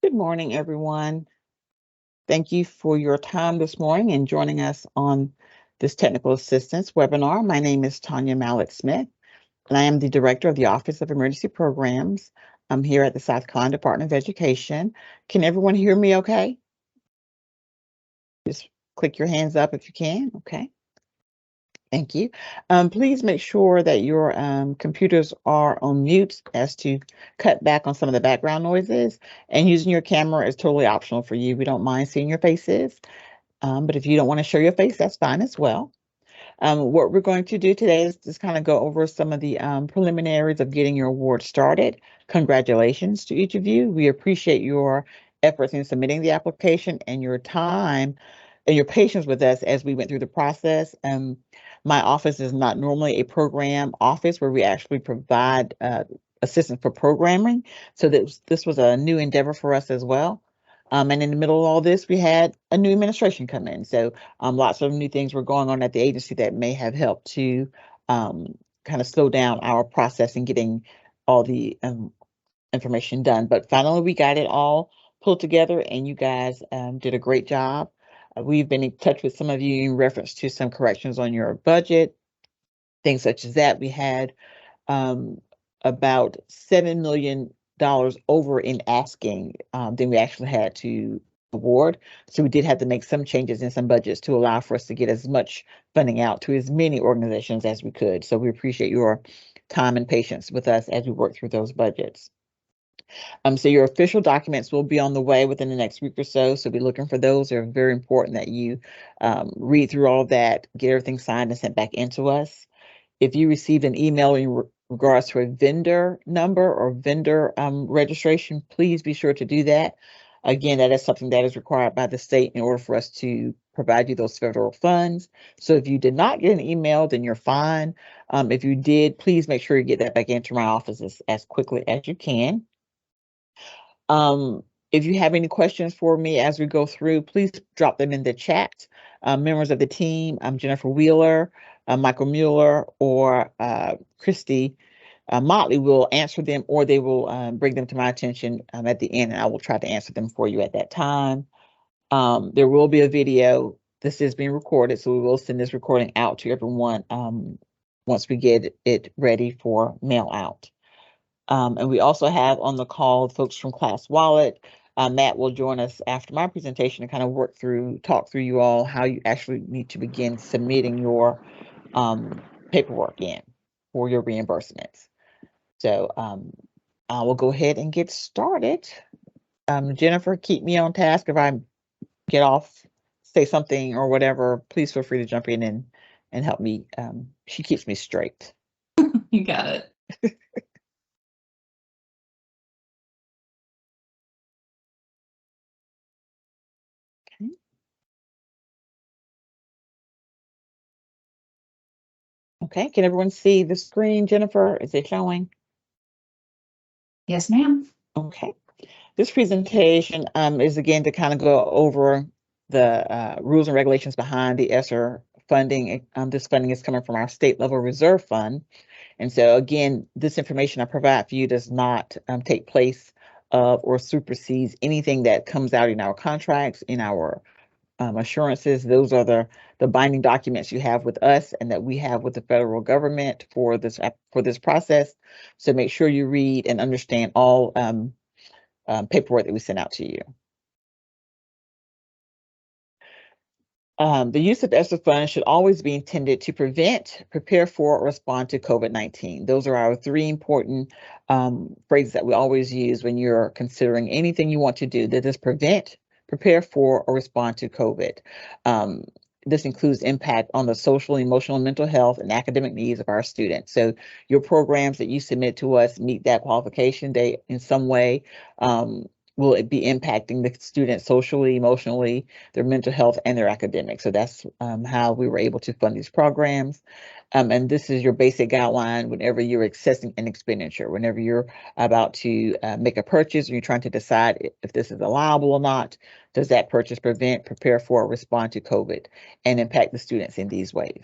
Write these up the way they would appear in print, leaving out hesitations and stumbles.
Good morning, everyone. Thank you for your time this morning and joining us on this technical assistance webinar. My name is Tanya Mallett Smith, and I am the Director of the Office of Emergency Programs. I'm here at the South Carolina Department of Education. Can everyone hear me okay? Just click your hands up if you can. Okay. Thank you. Please make sure that your computers are on mute as to cut back on some of the background noises, and using your camera is totally optional for you. We don't mind seeing your faces, but if you don't want to show your face, that's fine as well. What we're going to do today is just kind of go over some of the preliminaries of getting your award started. Congratulations to each of you. We appreciate your efforts in submitting the application and your time and your patience with us as we went through the process. My office is not normally a program office where we actually provide assistance for programming. So this was a new endeavor for us as well. And in the middle of all this, we had a new administration come in. So lots of new things were going on at the agency that may have helped to kind of slow down our process in getting all the information done. But finally, we got it all pulled together, and you guys did a great job. We've been in touch with some of you in reference to some corrections on your budget, things such as that. We had about $7 million over in asking than we actually had to award. So we did have to make some changes in some budgets to allow for us to get as much funding out to as many organizations as we could. So we appreciate your time and patience with us as we work through those budgets. So your official documents will be on the way within the next week or so. So be looking for those. They're very important that you read through all of that, get everything signed and sent back into us. If you received an email in regards to a vendor number or vendor registration, please be sure to do that. Again, that is something that is required by the state in order for us to provide you those federal funds. So if you did not get an email, then you're fine. If you did, please make sure you get that back into my office as quickly as you can. If you have any questions for me as we go through, please drop them in the chat. Members of the team, Jennifer Wheeler, Michael Mueller, or Christy Motley will answer them, or they will bring them to my attention at the end, and I will try to answer them for you at that time. There will be a video. This is being recorded, so we will send this recording out to everyone once we get it ready for mail out. And we also have on the call folks from ClassWallet. Matt will join us after my presentation to kind of talk through you all how you actually need to begin submitting your paperwork in for your reimbursements. So I will go ahead and get started. Jennifer, keep me on task. If I get off, say something or whatever, please feel free to jump in and help me. She keeps me straight. You got it. Okay, can everyone see the screen, Jennifer? Is it showing? Yes, ma'am. Okay. This presentation is again to kind of go over the rules and regulations behind the ESSER funding. This funding is coming from our state level reserve fund. And so again, this information I provide for you does not take place of or supersedes anything that comes out in our contracts, in our assurances. Those are the binding documents you have with us and that we have with the federal government for this process. So make sure you read and understand all paperwork that we send out to you. The use of ESSER funds should always be intended to prevent, prepare for, or respond to COVID-19. Those are our three important phrases that we always use when you're considering anything you want to do. That is prevent, prepare for, or respond to COVID. This includes impact on the social, emotional, and mental health and academic needs of our students. So your programs that you submit to us meet that qualification. They, in some way, will it be impacting the students socially, emotionally, their mental health, and their academics. So that's how we were able to fund these programs. And this is your basic guideline whenever you're accessing an expenditure, whenever you're about to make a purchase, or you're trying to decide if this is allowable or not. Does that purchase prevent, prepare for, or respond to COVID and impact the students in these ways?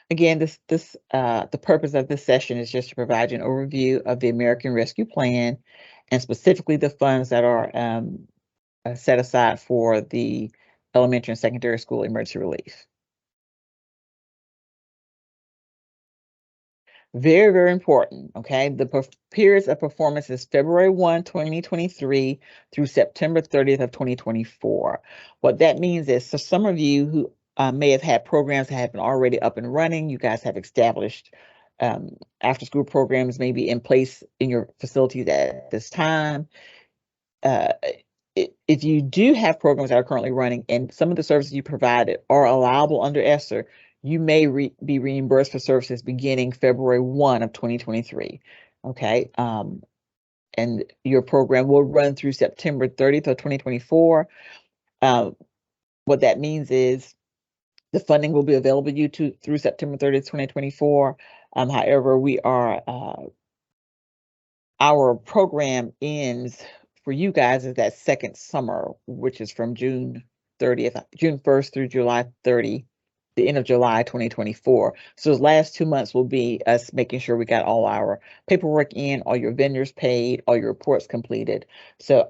Again, the purpose of this session is just to provide you an overview of the American Rescue Plan and specifically the funds that are set aside for the elementary and secondary school emergency relief. Very, very important, okay? The periods of performance is February 1, 2023 through September 30th of 2024. What that means is, so some of you who may have had programs that have been already up and running, you guys have established after-school programs maybe in place in your facilities at this time. If you do have programs that are currently running and some of the services you provided are allowable under ESSER, you may be reimbursed for services beginning February 1 of 2023. Okay. And your program will run through September 30th of 2024. What that means is the funding will be available to you through September 30th, 2024. However, our program ends for you guys is that second summer, which is from June 1st through July 30, the end of July 2024. So those last 2 months will be us making sure we got all our paperwork in, all your vendors paid, all your reports completed. So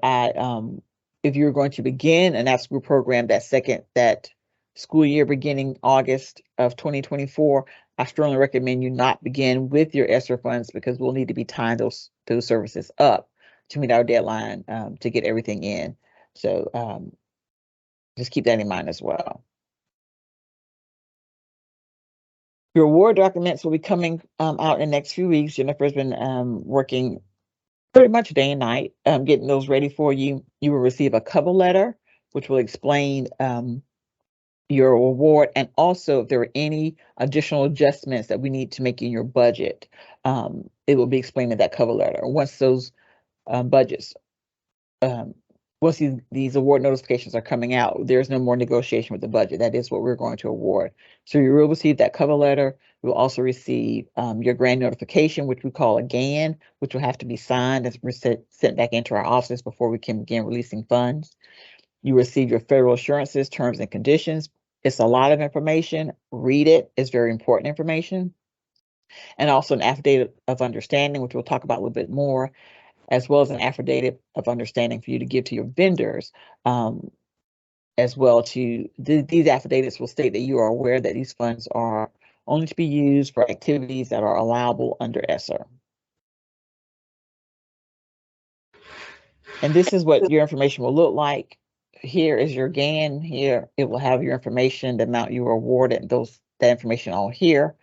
if you're going to begin an after-school program that school year beginning August of 2024, I strongly recommend you not begin with your ESSER funds because we'll need to be tying those services up to meet our deadline to get everything in. So just keep that in mind as well. Your award documents will be coming out in the next few weeks. Jennifer's been working pretty much day and night getting those ready for you. You will receive a cover letter, which will explain your award, and also if there are any additional adjustments that we need to make in your budget, it will be explained in that cover letter. Once those budgets, once these award notifications are coming out, there's no more negotiation with the budget. That is what we're going to award. So you will receive that cover letter. You'll also receive your grant notification, which we call a GAN, which will have to be signed and sent back into our office before we can begin releasing funds. You receive your federal assurances, terms and conditions. It's a lot of information. Read it. It's very important information. And also an affidavit of understanding, which we'll talk about a little bit more, as well as an affidavit of understanding for you to give to your vendors. As well these affidavits will state that you are aware that these funds are only to be used for activities that are allowable under ESSER. And this is what your information will look like. Here is your GAN. Here it will have your information, the amount you were awarded, that information all here,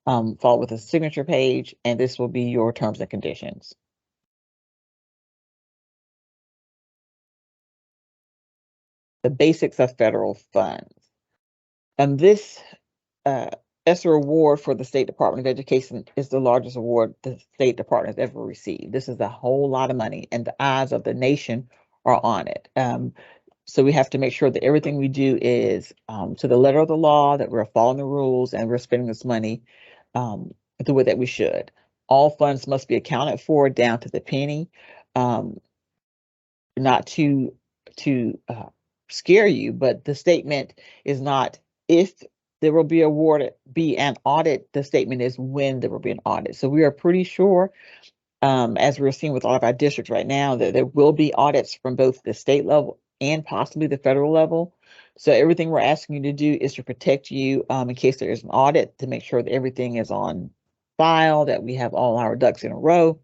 followed with a signature page, and this will be your terms and conditions. The basics of federal funds. And this ESSER award for the State Department of Education is the largest award the State Department has ever received. This is a whole lot of money, and the eyes of the nation are on it. So we have to make sure that everything we do is to the letter of the law, that we're following the rules, and we're spending this money the way that we should. All funds must be accounted for down to the penny. Not to scare you, but the statement is not if there will be an audit. The statement is when there will be an audit. So we are pretty sure, as we're seeing with all of our districts right now, that there will be audits from both the state level and possibly the federal level. So everything we're asking you to do is to protect you in case there is an audit, to make sure that everything is on file, that we have all our ducks in a row.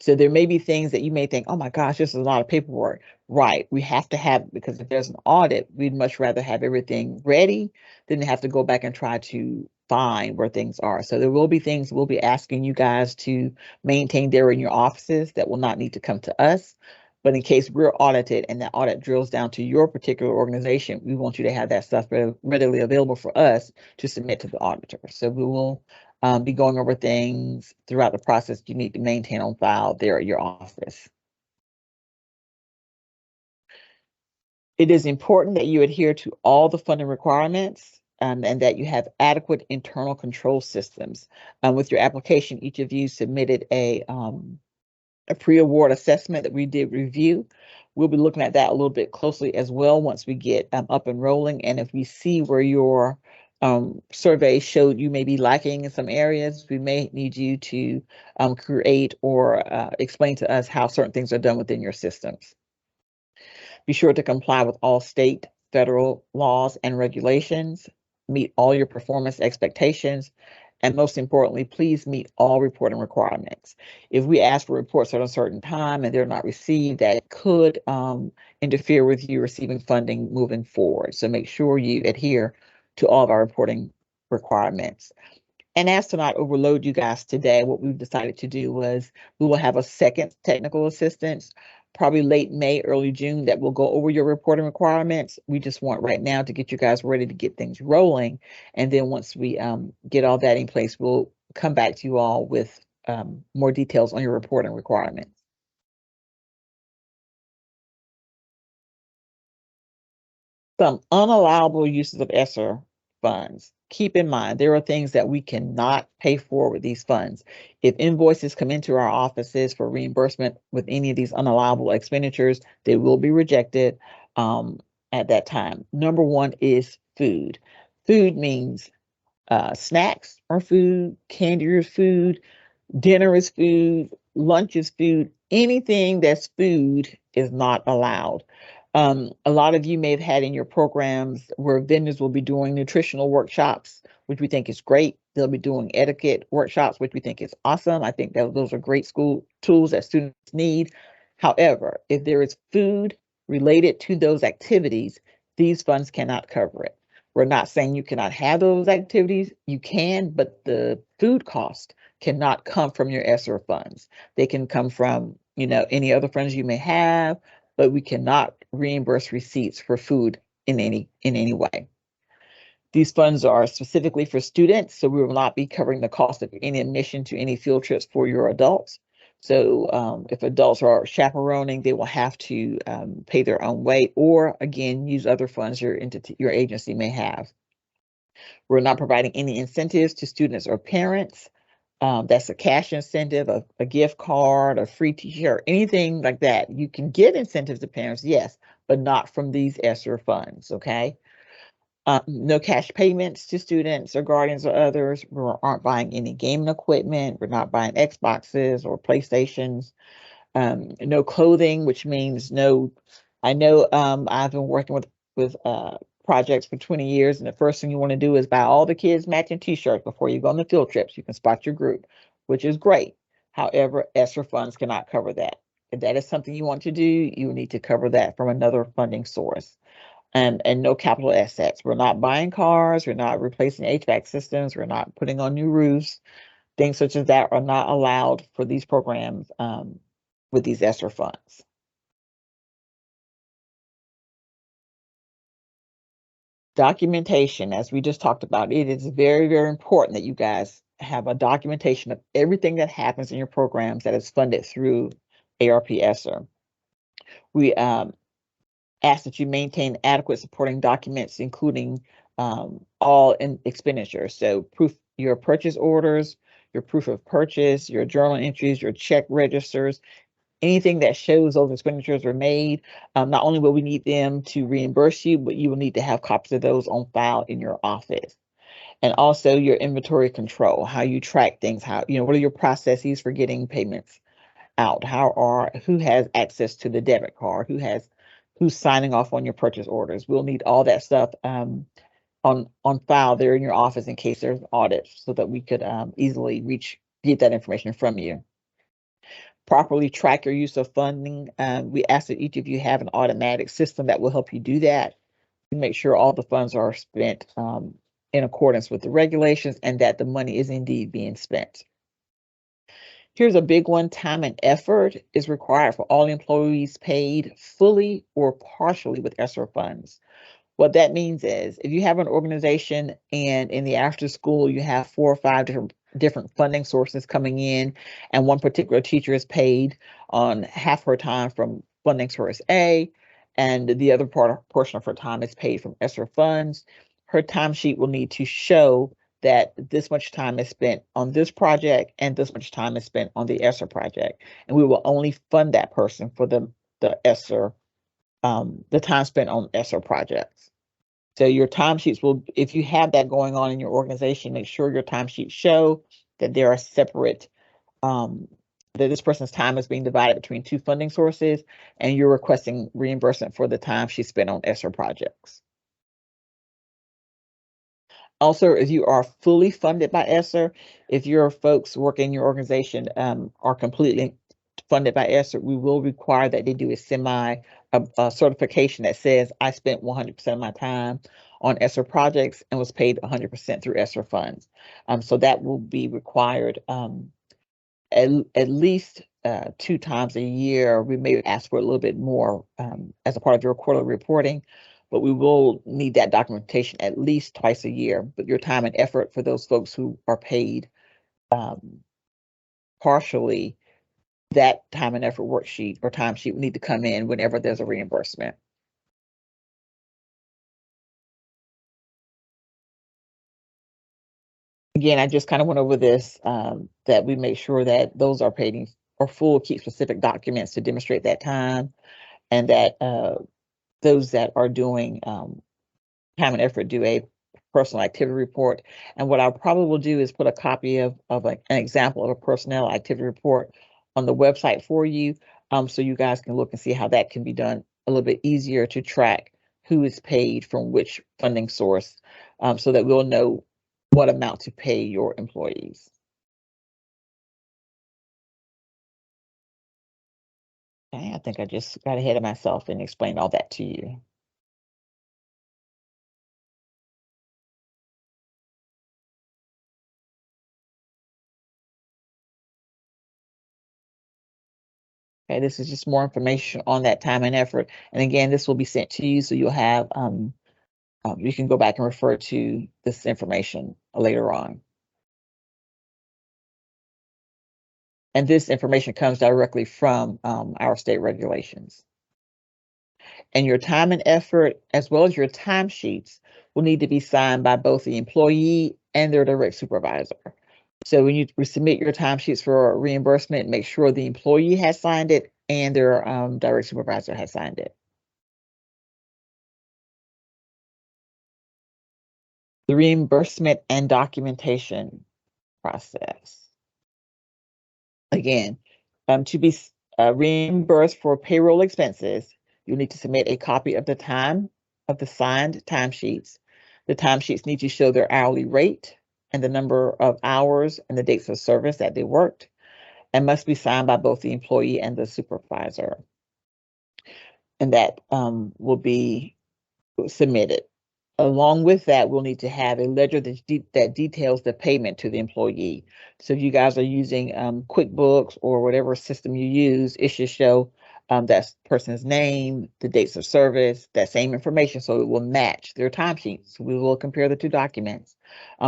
So there may be things that you may think, oh my gosh, this is a lot of paperwork. Right, we have to have, because if there's an audit, we'd much rather have everything ready than have to go back and try to find where things are. So there will be things we'll be asking you guys to maintain there in your offices that will not need to come to us. But in case we're audited and that audit drills down to your particular organization, we want you to have that stuff readily available for us to submit to the auditor. So we will be going over things throughout the process you need to maintain on file there at your office. It is important that you adhere to all the funding requirements and that you have adequate internal control systems. With your application, each of you submitted a pre-award assessment that we did review. We'll be looking at that a little bit closely as well once we get up and rolling. And if we see where your survey showed you may be lacking in some areas, we may need you to create or explain to us how certain things are done within your systems. Be sure to comply with all state, federal laws and regulations, meet all your performance expectations, and most importantly, please meet all reporting requirements. If we ask for reports at a certain time and they're not received, that could interfere with you receiving funding moving forward. So make sure you adhere to all of our reporting requirements. And as to not overload you guys today, what we've decided to do was we will have a second technical assistant, probably late May, early June, that will go over your reporting requirements. We just want right now to get you guys ready to get things rolling. And then once we get all that in place, we'll come back to you all with more details on your reporting requirements. Some unallowable uses of ESSER funds. Keep in mind, there are things that we cannot pay for with these funds. If invoices come into our offices for reimbursement with any of these unallowable expenditures, they will be rejected at that time. Number one is food. Food means snacks are food, candy is food, dinner is food, lunch is food. Anything that's food is not allowed. A lot of you may have had in your programs where vendors will be doing nutritional workshops, which we think is great. They'll be doing etiquette workshops, which we think is awesome. I think that those are great school tools that students need. However, if there is food related to those activities, these funds cannot cover it. We're not saying you cannot have those activities. You can, but the food cost cannot come from your ESSER funds. They can come from, any other funds you may have, but we cannot reimburse receipts for food in any way. These funds are specifically for students, so we will not be covering the cost of any admission to any field trips for your adults. So if adults are chaperoning, they will have to pay their own way, or again, use other funds your agency may have. We're not providing any incentives to students or parents. That's a cash incentive, a gift card, a free t-shirt, anything like that. You can give incentives to parents, yes, but not from these ESSER funds, okay? No cash payments to students or guardians or others. We aren't buying any gaming equipment. We're not buying Xboxes or PlayStations. No clothing, which means no, I know I've been working with projects for 20 years, and the first thing you want to do is buy all the kids matching t-shirts before you go on the field trips. You can spot your group, which is great. However, ESSER funds cannot cover that. If that is something you want to do, you need to cover that from another funding source. And no capital assets. We're not buying cars. We're not replacing HVAC systems. We're not putting on new roofs. Things such as that are not allowed for these programs with these ESSER funds. Documentation, as we just talked about, it is very, very important that you guys have a documentation of everything that happens in your programs that is funded through ARP ESSER. We ask that you maintain adequate supporting documents, including all expenditures. So your purchase orders, your proof of purchase, your journal entries, your check registers, anything that shows those expenditures were made. Not only will we need them to reimburse you, but you will need to have copies of those on file in your office. And also your inventory control, how you track things, what are your processes for getting payments out? Who has access to the debit card? Who's signing off on your purchase orders? We'll need all that stuff on file there in your office in case there's audits, so that we could easily get that information from you. Properly track your use of funding. We ask that each of you have an automatic system that will help you do that, to make sure all the funds are spent in accordance with the regulations and that the money is indeed being spent. Here's a big one. Time and effort is required for all employees paid fully or partially with ESSER funds. What that means is, if you have an organization and in the after school you have 4 or 5 different funding sources coming in, and one particular teacher is paid on half her time from funding source A, and the other portion of her time is paid from ESSER funds, her timesheet will need to show that this much time is spent on this project and this much time is spent on the ESSER project. And we will only fund that person for the ESSER, the time spent on ESSER projects. So your timesheets will, if you have that going on in your organization, make sure your timesheets show that there are separate, that this person's time is being divided between two funding sources, and you're requesting reimbursement for the time she spent on ESSER projects. Also, if you are fully funded by ESSER, if your folks working in your organization are completely funded by ESSER, we will require that they do a certification that says I spent 100% of my time on ESSER projects and was paid 100% through ESSER funds. So that will be required at least 2 times a year. We may ask for a little bit more as a part of your quarterly reporting, but we will need that documentation at least twice a year. But your time and effort for those folks who are paid partially, that time and effort worksheet or timesheet will need to come in whenever there's a reimbursement. Again, I just kind of went over this, that we make sure that those are paid or full, keep specific documents to demonstrate that time, and that those that are doing time and effort do a personal activity report. And what I probably will do is put a copy of like an example of a personnel activity report on the website for you, so you guys can look and see how that can be done a little bit easier to track who is paid from which funding source, so that we'll know what amount to pay your employees. Okay, I think I just got ahead of myself and explained all that to you. Okay, this is just more information on that time and effort. And again, this will be sent to you, so you'll have, you can go back and refer to this information later on. And this information comes directly from our state regulations. And your time and effort, as well as your timesheets, will need to be signed by both the employee and their direct supervisor. So when you submit your timesheets for reimbursement, make sure the employee has signed it and their direct supervisor has signed it. The reimbursement and documentation process. Again, to be reimbursed for payroll expenses, you need to submit a copy of the time of the signed timesheets. The timesheets need to show their hourly rate and the number of hours and the dates of service that they worked, and must be signed by both the employee and the supervisor. And that will be submitted. Along with that, we'll need to have a ledger that details the payment to the employee. So if you guys are using QuickBooks or whatever system you use, it should show that person's name, the dates of service, that same information, so it will match their timesheets. We will compare the two documents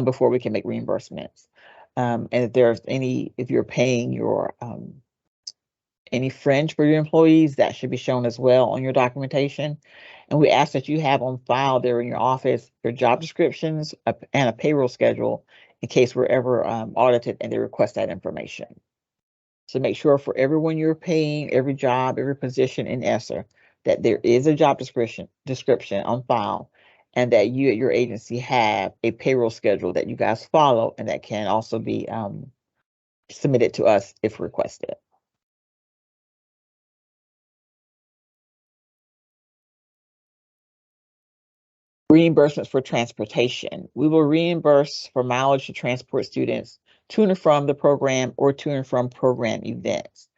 before we can make reimbursements. And if you're paying your any fringe for your employees, that should be shown as well on your documentation. And we ask that you have on file there in your office your job descriptions and a payroll schedule in case we're ever audited and they request that information. So make sure for everyone you're paying, every job, every position in ESSER, that there is a job description on file, and that you at your agency have a payroll schedule that you guys follow and that can also be submitted to us if requested. Reimbursements for transportation. We will reimburse for mileage to transport students to and from the program or to and from program events.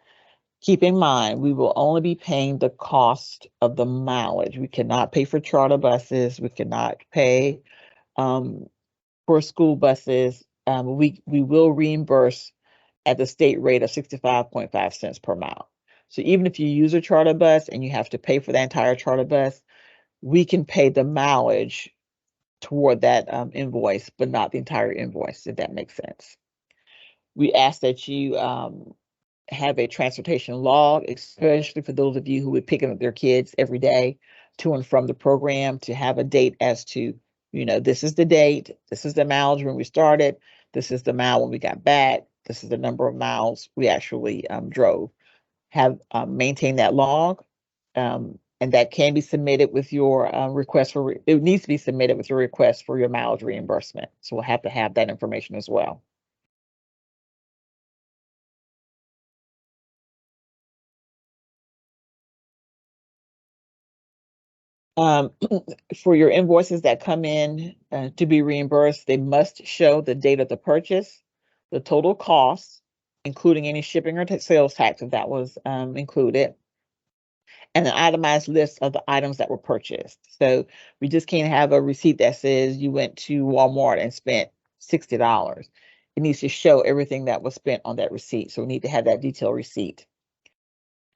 Keep in mind, we will only be paying the cost of the mileage. We cannot pay for charter buses. We cannot pay for school buses. We will reimburse at the state rate of 65.5 cents per mile. So even if you use a charter bus and you have to pay for the entire charter bus, we can pay the mileage toward that invoice, but not the entire invoice, if that makes sense. We ask that you have a transportation log, especially for those of you who would pick up their kids every day to and from the program, to have a date as to, this is the date, this is the mileage when we started, this is the mile when we got back, this is the number of miles we actually drove. Have maintain that log. And that can be submitted with your request for, it needs to be submitted with your request for your mileage reimbursement. So we'll have to have that information as well. For your invoices that come in to be reimbursed, they must show the date of the purchase, the total cost, including any shipping or sales tax if that was included, and an itemized list of the items that were purchased. So we just can't have a receipt that says you went to Walmart and spent $60. It needs to show everything that was spent on that receipt. So we need to have that detailed receipt.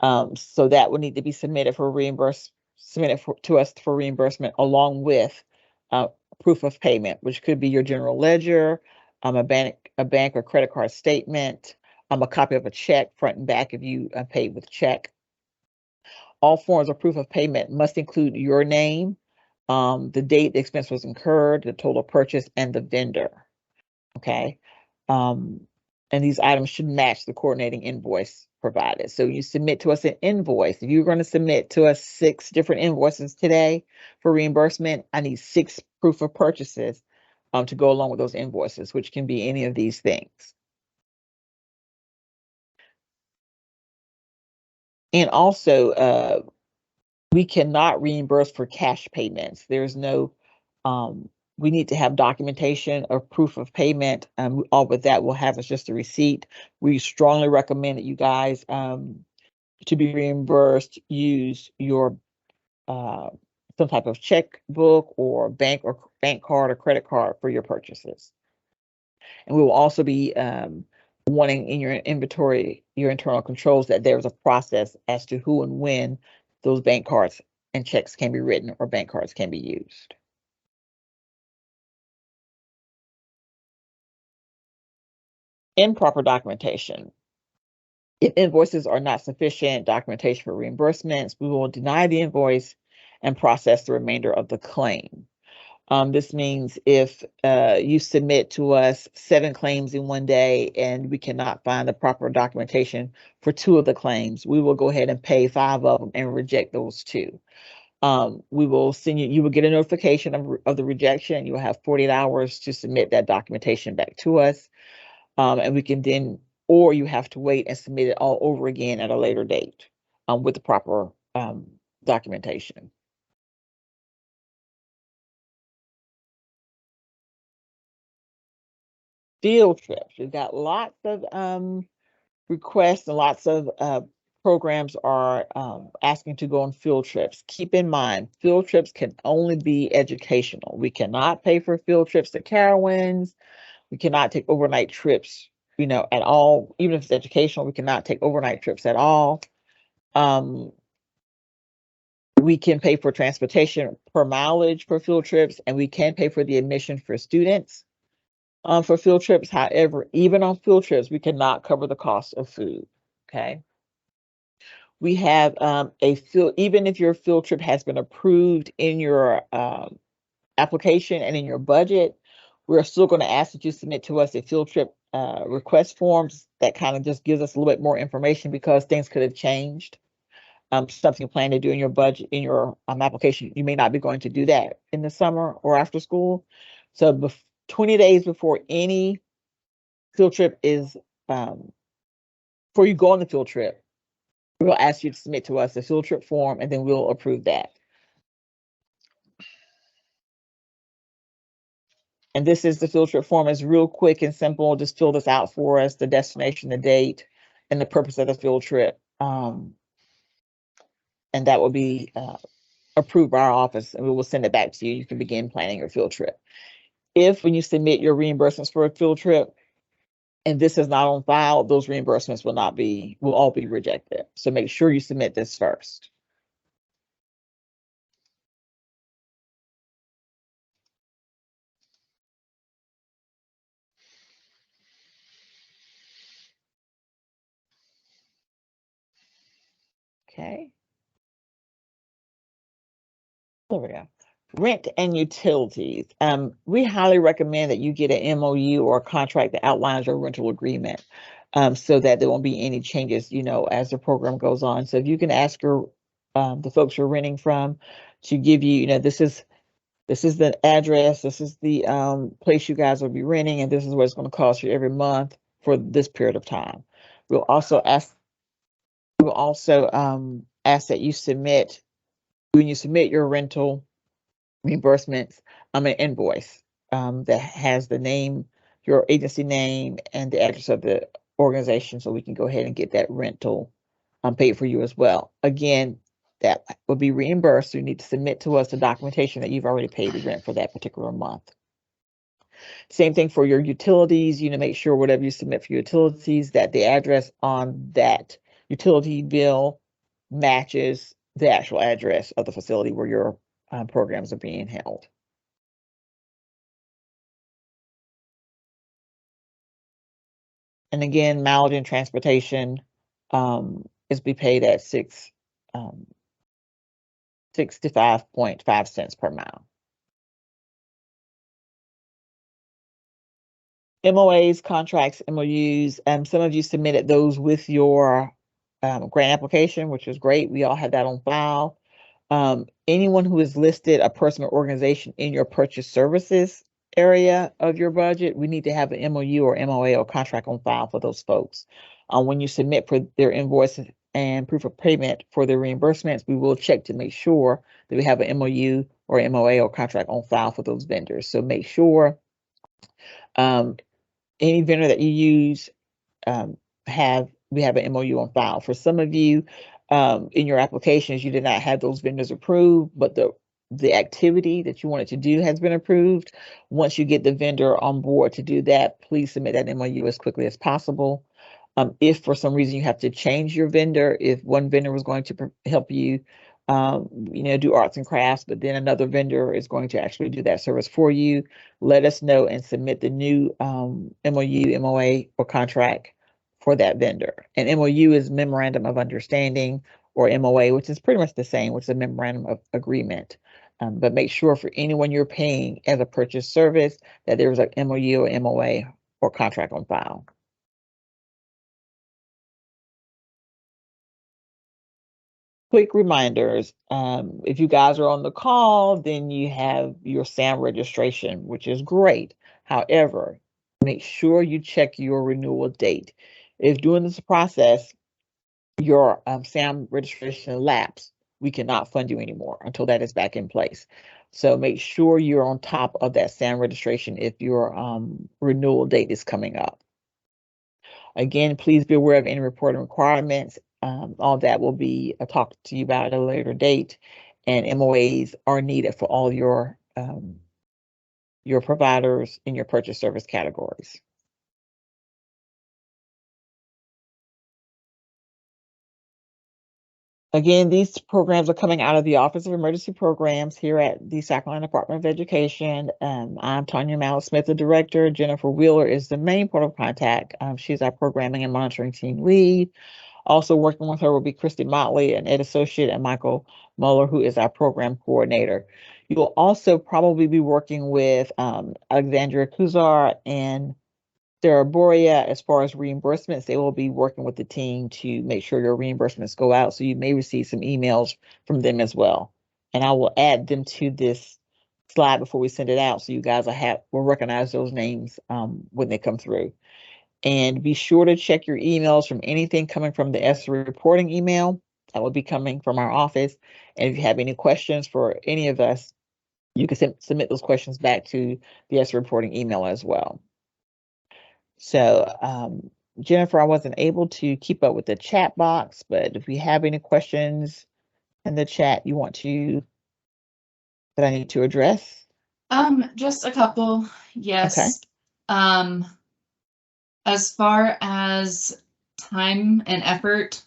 So that would need to be submitted to us for reimbursement, along with proof of payment, which could be your general ledger, a bank or credit card statement, a copy of a check front and back if you paid with check. All forms of proof of payment must include your name, the date the expense was incurred, the total purchase, and the vendor. Okay. And these items should match the coordinating invoice provided. So you submit to us an invoice. If you're going to submit to us 6 different invoices today for reimbursement, I need 6 proof of purchases to go along with those invoices, which can be any of these things. And also, we cannot reimburse for cash payments. There's no, we need to have documentation or proof of payment. All with that we'll have is just a receipt. We strongly recommend that you guys, to be reimbursed, use your some type of checkbook or bank card or credit card for your purchases. And we will also be wanting in your inventory, your internal controls, that there's a process as to who and when those bank cards and checks can be written or bank cards can be used. Improper documentation. If invoices are not sufficient documentation for reimbursements, we will deny the invoice and process the remainder of the claim. This means if you submit to us 7 claims in one day and we cannot find the proper documentation for 2 of the claims, we will go ahead and pay 5 of them and reject those 2. We will send you will get a notification of the rejection. You will have 48 hours to submit that documentation back to us. And we can then, or you have to wait and submit it all over again at a later date with the proper documentation. Field trips. We've got lots of requests and lots of programs are asking to go on field trips. Keep in mind, field trips can only be educational. We cannot pay for field trips to Carowinds. We cannot take overnight trips, at all. Even if it's educational, we cannot take overnight trips at all. We can pay for transportation per mileage for field trips, and we can pay for the admission for students for field trips. However, even on field trips, we cannot cover the cost of food. Okay. We have even if your field trip has been approved in your application and in your budget, we're still going to ask that you submit to us a field trip request forms that kind of just gives us a little bit more information, because things could have changed. Something you plan to do in your budget, in your application, you may not be going to do that in the summer or after school. So 20 days before any field trip is, before you go on the field trip, we'll ask you to submit to us a field trip form, and then we'll approve that. And this is the field trip form. It's real quick and simple. Just fill this out for us, the destination, the date, and the purpose of the field trip. And that will be approved by our office, and we will send it back to you. You can begin planning your field trip. If when you submit your reimbursements for a field trip and this is not on file, those reimbursements will all be rejected. So make sure you submit this first. Okay. There we go. Rent and utilities. We highly recommend that you get an MOU or a contract that outlines your rental agreement, so that there won't be any changes, as the program goes on. So if you can ask your the folks you're renting from to give you, you know, this is the address, this is the place you guys will be renting, and this is what it's going to cost you every month for this period of time. We'll also ask that you submit, when you submit your rental reimbursements, an invoice that has the name, your agency name, and the address of the organization, so we can go ahead and get that rental paid for you as well. Again, that will be reimbursed. So you need to submit to us the documentation that you've already paid the rent for that particular month. Same thing for your utilities. You know, make sure whatever you submit for utilities, that the address on that utility bill matches the actual address of the facility where your programs are being held. And again, mileage and transportation is be paid at 65.5 cents per mile. MOAs, contracts, MOUs, some of you submitted those with your grant application, which is great. We all have that on file. Anyone who has listed a person or organization in your purchase services area of your budget, we need to have an MOU or MOA or contract on file for those folks. When you submit for their invoices and proof of payment for their reimbursements, we will check to make sure that we have an MOU or MOA or contract on file for those vendors. So make sure any vendor that you use we have an MOU on file. For some of you, in your applications, you did not have those vendors approved, but the activity that you wanted to do has been approved. Once you get the vendor on board to do that, please submit that MOU as quickly as possible. If for some reason you have to change your vendor, if one vendor was going to help you, you know, do arts and crafts, but then another vendor is going to actually do that service for you, let us know and submit the new MOU, MOA, or contract for that vendor. And MOU is Memorandum of Understanding, or MOA, which is pretty much the same, which is a Memorandum of Agreement. But make sure for anyone you're paying as a purchase service that there is an MOU or MOA or contract on file. Quick reminders, if you guys are on the call, then you have your SAM registration, which is great. However, make sure you check your renewal date. If during this process, your SAM registration lapsed, we cannot fund you anymore until that is back in place. So make sure you're on top of that SAM registration if your renewal date is coming up. Again, please be aware of any reporting requirements. All that will be talked to you about at a later date, and MOAs are needed for all your providers in your purchase service categories. Again, these programs are coming out of the Office of Emergency Programs here at the South Carolina Department of Education. I'm Tanya Mallett-Smith, the director. Jennifer Wheeler is the main point of contact. She's our programming and monitoring team lead. Also working with her will be Christy Motley, an ed associate, and Michael Muller, who is our program coordinator. You will also probably be working with Alexandria Kuzar and Sarah Boria as far as reimbursements. They will be working with the team to make sure your reimbursements go out. So you may receive some emails from them as well. And I will add them to this slide before we send it out, so you guys will recognize those names when they come through. And be sure to check your emails from anything coming from the ESSER reporting email. That will be coming from our office. And if you have any questions for any of us, you can submit those questions back to the ESSER reporting email as well. So, Jennifer, I wasn't able to keep up with the chat box, but if you have any questions in the chat that I need to address? Just a couple, yes. Okay. As far as time and effort,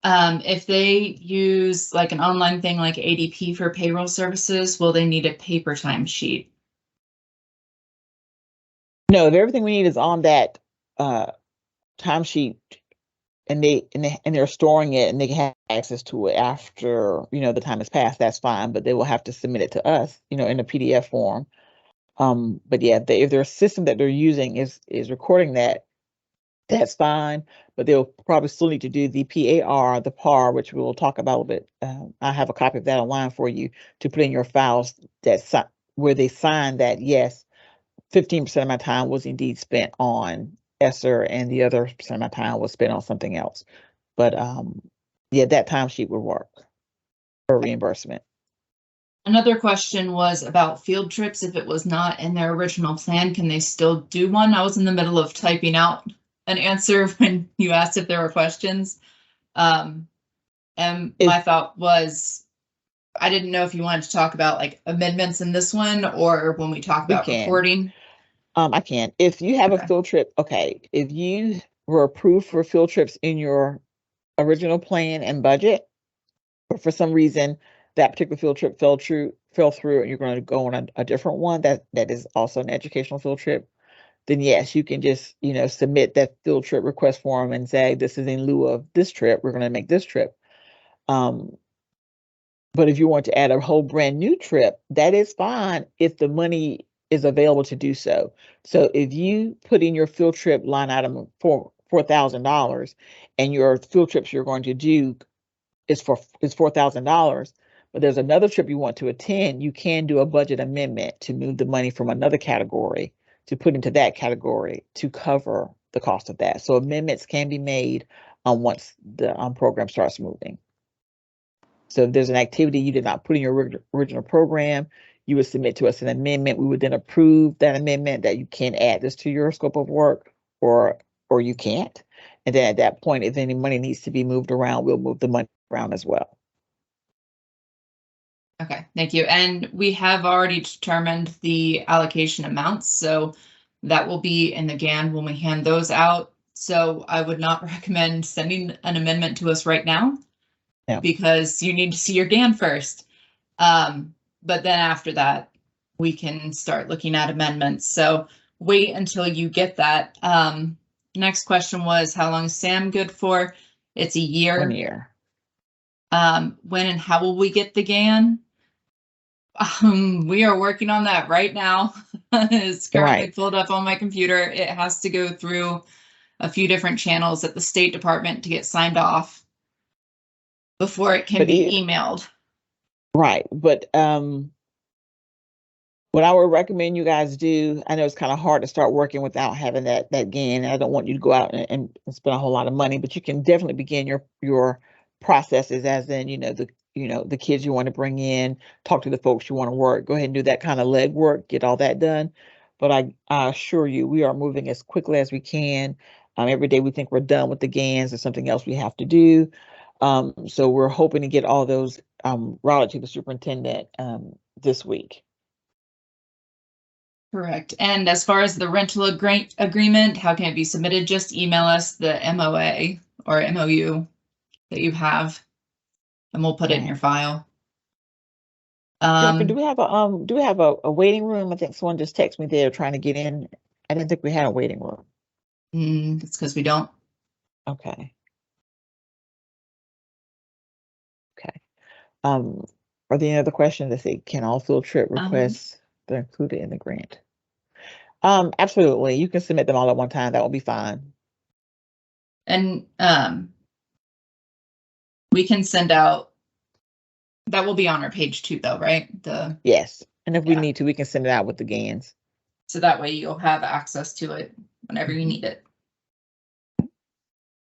if they use like an online thing like ADP for payroll services, will they need a paper timesheet? No, if everything we need is on that timesheet, and they're storing it and they can have access to it after, you know, the time has passed, that's fine, but they will have to submit it to us, you know, in a PDF form. But yeah, if their system that they're using is recording that, that's fine, but they'll probably still need to do the PAR, the PAR, which we will talk about a little bit. I have a copy of that online for you to put in your files where they sign that, yes, 15% of my time was indeed spent on ESSER and the other percent of my time was spent on something else. But yeah, that timesheet would work for reimbursement. Another question was about field trips. If it was not in their original plan, can they still do one? I was in the middle of typing out an answer when you asked if there were questions. And my thought was, I didn't know if you wanted to talk about like amendments in this one or when we talk about reporting. I can. If you have a field trip, okay, if you were approved for field trips in your original plan and budget, but for some reason that particular field trip fell through, and you're going to go on a different one that is also an educational field trip, then yes, you can just, submit that field trip request form and say, this is in lieu of this trip, we're going to make this trip. But if you want to add a whole brand new trip, that is fine if the money is available to do so. So if you put in your field trip line item for $4,000 and your field trips you're going to do is $4,000, but there's another trip you want to attend, you can do a budget amendment to move the money from another category to put into that category to cover the cost of that. So amendments can be made once the program starts moving. So if there's an activity you did not put in your original program, you would submit to us an amendment. We would then approve that amendment that you can add this to your scope of work or you can't. And then at that point, if any money needs to be moved around, we'll move the money around as well. Okay, thank you. And we have already determined the allocation amounts, so that will be in the GAN when we hand those out. So I would not recommend sending an amendment to us right now. No. Because you need to see your GAN first. But then after that, we can start looking at amendments. So wait until you get that. Next question was, how long is SAM good for? It's a year. 1 year. When and how will we get the GAN? We are working on that right now. It's currently pulled up on my computer. It has to go through a few different channels at the State Department to get signed off before it can be emailed. Right. But what I would recommend you guys do, I know it's kind of hard to start working without having that GAN. I don't want you to go out and spend a whole lot of money, but you can definitely begin your processes, as in, the kids you want to bring in, talk to the folks you want to work, go ahead and do that kind of legwork, get all that done. But I assure you, we are moving as quickly as we can. Every day we think we're done with the GANs, there's something else we have to do. So we're hoping to get all those routed to the superintendent this week. Correct. And as far as the rental agreement, how can it be submitted? Just email us the MOA or MOU that you have, and we'll put it in your file. Do we have a waiting room? I think someone just texted me they're trying to get in. I didn't think we had a waiting room. It's because we don't. Okay. Are there any other questions that say, can all field trip requests be included in the grant? Absolutely. You can submit them all at one time. That will be fine. And we can send out, that will be on our page too, though, right? Yes. And if we need to, we can send it out with the GANs. So that way you'll have access to it whenever you need it.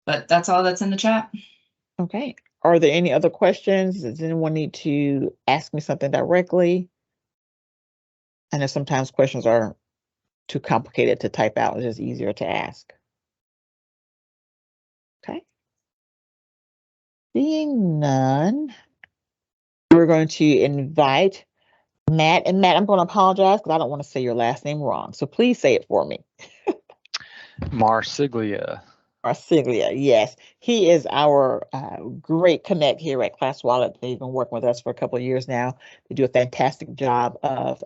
But that's all that's in the chat. Okay. Are there any other questions? Does anyone need to ask me something directly? I know sometimes questions are too complicated to type out. It's just easier to ask. Okay. Seeing none, we're going to invite Matt. And Matt, I'm going to apologize because I don't want to say your last name wrong. So please say it for me. Marsiglia. Marsiglia, yes. He is our great connect here at Class Wallet. They've been working with us for a couple of years now. They do a fantastic job of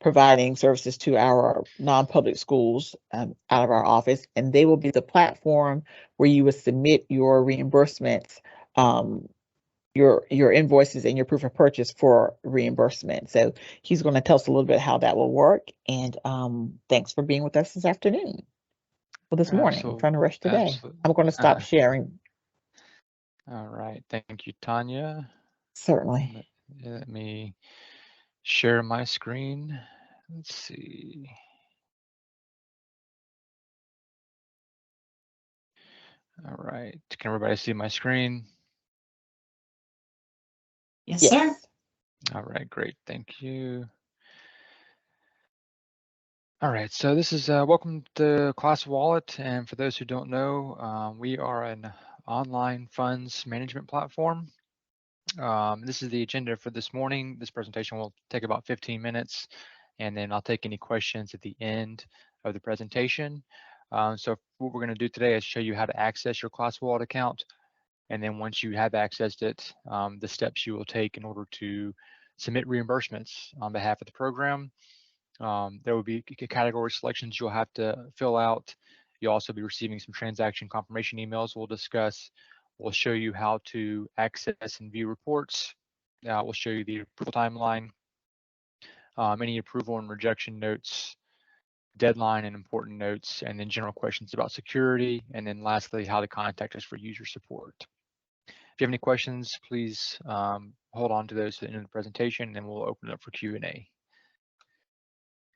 providing services to our non-public schools out of our office, and they will be the platform where you would submit your reimbursements, your invoices and your proof of purchase for reimbursement. So he's going to tell us a little bit how that will work. And thanks for being with us this afternoon. Well, this morning. I'm trying to rush today. Absolutely. I'm going to stop sharing. All right. Thank you, Tanya. Certainly. Let me share my screen. Let's see. All right. Can everybody see my screen? Yes, sir. All right, great. Thank you. All right, so this is welcome to ClassWallet, and for those who don't know, we are an online funds management platform. This is the agenda for this morning. This presentation will take about 15 minutes, and then I'll take any questions at the end of the presentation. So what we're going to do today is show you how to access your ClassWallet account, and then once you have accessed it, the steps you will take in order to submit reimbursements on behalf of the program. There will be category selections you'll have to fill out. You'll also be receiving some transaction confirmation emails we'll discuss. We'll show you how to access and view reports. We'll show you the approval timeline, any approval and rejection notes, deadline and important notes, and then general questions about security, and then lastly, how to contact us for user support. If you have any questions, please hold on to those to the end of the presentation, and then we'll open it up for Q&A.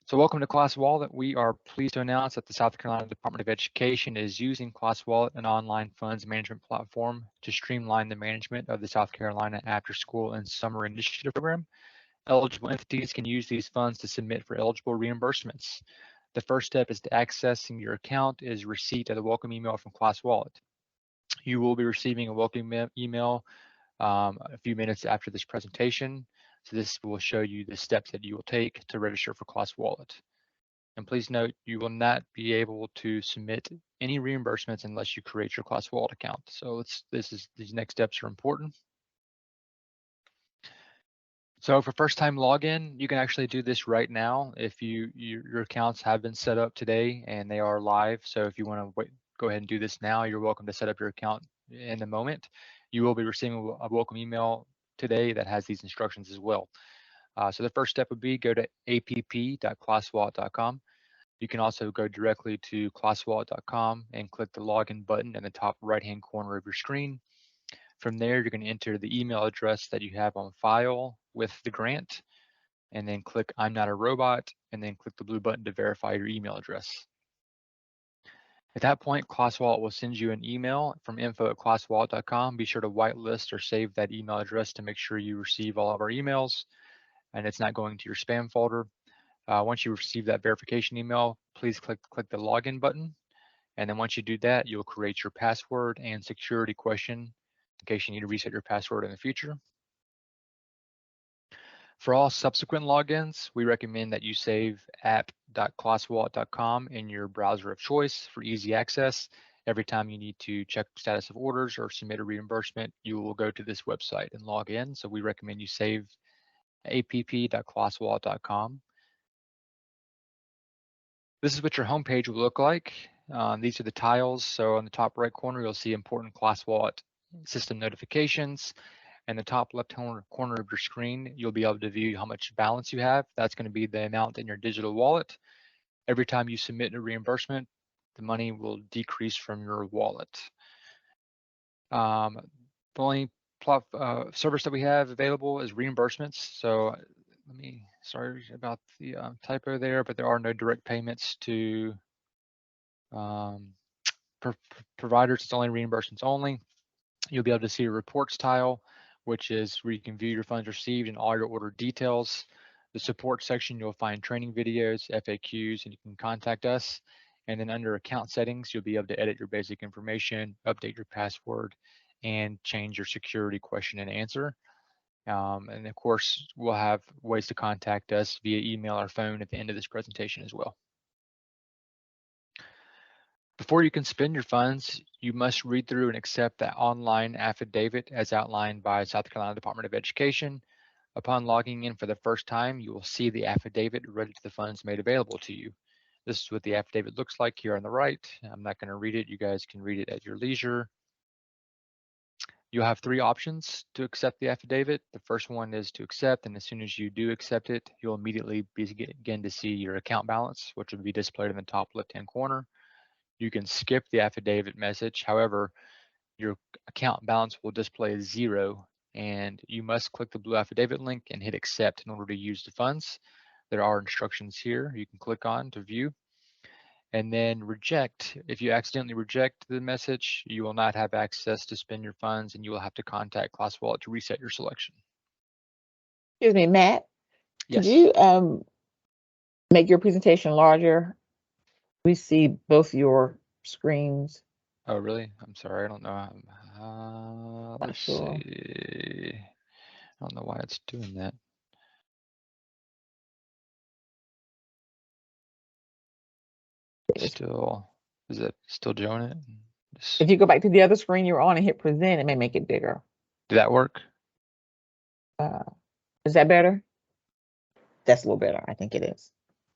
So welcome to ClassWallet. We are pleased to announce that the South Carolina Department of Education is using ClassWallet, an online funds management platform, to streamline the management of the South Carolina After School and Summer Initiative Program. Eligible entities can use these funds to submit for eligible reimbursements. The first step is to accessing your account is receipt of the welcome email from ClassWallet. You will be receiving a welcome email a few minutes after this presentation. So this will show you the steps that you will take to register for ClassWallet. And please note, you will not be able to submit any reimbursements unless you create your ClassWallet account. So these next steps are important. So for first-time login, you can actually do this right now if your accounts have been set up today and they are live. So if you want to go ahead and do this now, you're welcome to set up your account in a moment. You will be receiving a welcome email today that has these instructions as well. So the first step would be go to app.classwallet.com. You can also go directly to classwallet.com and click the login button in the top right-hand corner of your screen. From there, you're going to enter the email address that you have on file with the grant, and then click I'm not a robot, and then click the blue button to verify your email address. At that point, ClassWallet will send you an email from info@classwallet.com. Be sure to whitelist or save that email address to make sure you receive all of our emails and it's not going to your spam folder. Once you receive that verification email, please click the login button. And then once you do that, you'll create your password and security question in case you need to reset your password in the future. For all subsequent logins, we recommend that you save app.classwallet.com in your browser of choice for easy access. Every time you need to check status of orders or submit a reimbursement, you will go to this website and log in. So we recommend you save app.classwallet.com. This is what your homepage will look like. These are the tiles. So on the top right corner, you'll see important ClassWallet system notifications. And the top left corner of your screen, you'll be able to view how much balance you have. That's going to be the amount in your digital wallet. Every time you submit a reimbursement, the money will decrease from your wallet. The only service that we have available is reimbursements. So sorry about the typo there, but there are no direct payments to providers. It's only reimbursements only. You'll be able to see a reports tile, which is where you can view your funds received and all your order details. The support section, you'll find training videos, FAQs, and you can contact us. And then under account settings, you'll be able to edit your basic information, update your password, and change your security question and answer. And of course, we'll have ways to contact us via email or phone at the end of this presentation as well. Before you can spend your funds, you must read through and accept that online affidavit as outlined by South Carolina Department of Education. Upon logging in for the first time, you will see the affidavit related to the funds made available to you. This is what the affidavit looks like here on the right. I'm not going to read it. You guys can read it at your leisure. You'll have three options to accept the affidavit. The first one is to accept, and as soon as you do accept it, you'll immediately begin to see your account balance, which will be displayed in the top left-hand corner. you can skip the affidavit message. However, your account balance will display as 0, and you must click the blue affidavit link and hit accept in order to use the funds. There are instructions here you can click on to view, and then reject. If you accidentally reject the message, you will not have access to spend your funds, and you will have to contact ClassWallet to reset your selection. Excuse me, Matt. Yes. Could you make your presentation larger? We see both your screens. Oh, really? I'm sorry. I don't know. Let's sure. see. I don't know why it's doing that. Still, is it still doing it? If you go back to the other screen you're on and hit present, it may make it bigger. Did that work? Is that better? That's a little better. I think it is.